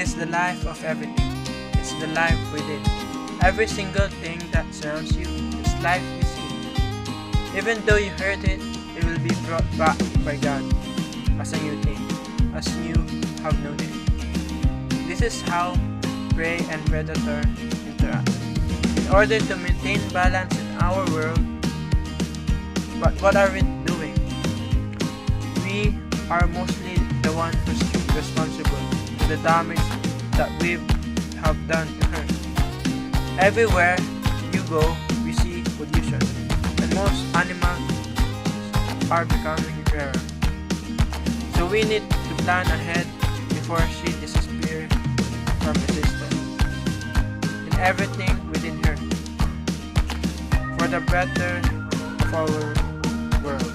is the life of everything. It's the life within. Every single thing that surrounds you is life you see. Even though you hurt it, it will be brought back by God as a new thing, as you have known it. This is how prey and predator interact. In order to maintain balance in our world, but what are we doing? We are mostly the one who's responsible for the damage that we have done to her. Everywhere you go, we see pollution, and most animals are becoming rarer. So we need to plan ahead before she disappears from existence in everything within her, for the better of our world,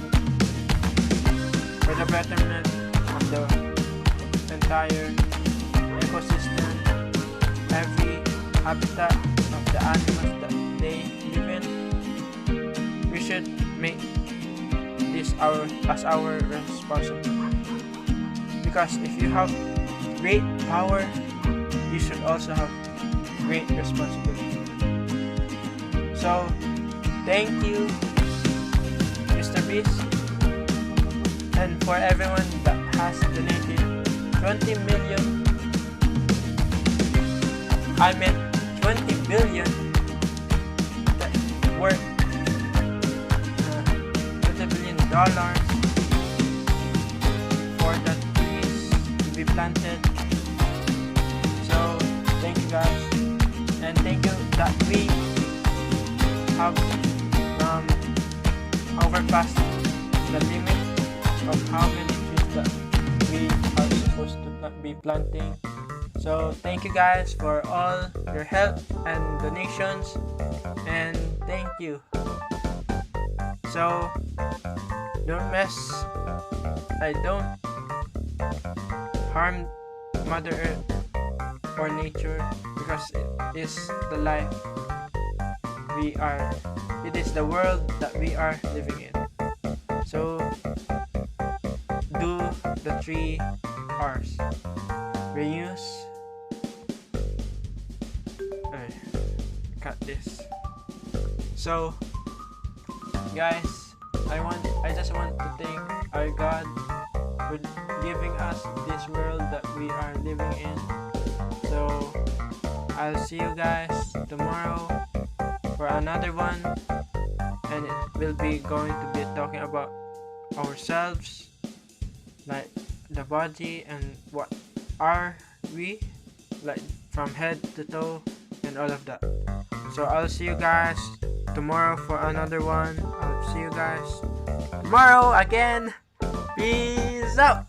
for the betterment of the entire ecosystem, every habitat of the animals that they live in. We should make this as our responsibility. Because if you have great power, you should also have great responsibility. So, thank you, Mr. Beast, and for everyone that has donated 20 million. I meant 20 billion that worth $20 billion for the trees to be planted. So thank you guys, and thank you that we have overpassed the limit of how many trees that we are supposed to be planting. So thank you guys for all your help and donations, and thank you. So don't harm Mother Earth or nature, because it is the life it is the world that we are living in. So do the 3 R's. Reuse. Cut this. So guys, I just want to thank our God for giving us this world that we are living in. So I'll see you guys tomorrow for another one, and it will be going to be talking about ourselves, like the body and what are we, like from head to toe and all of that. So I'll see you guys tomorrow for another one. I'll see you guys tomorrow again. Peace out.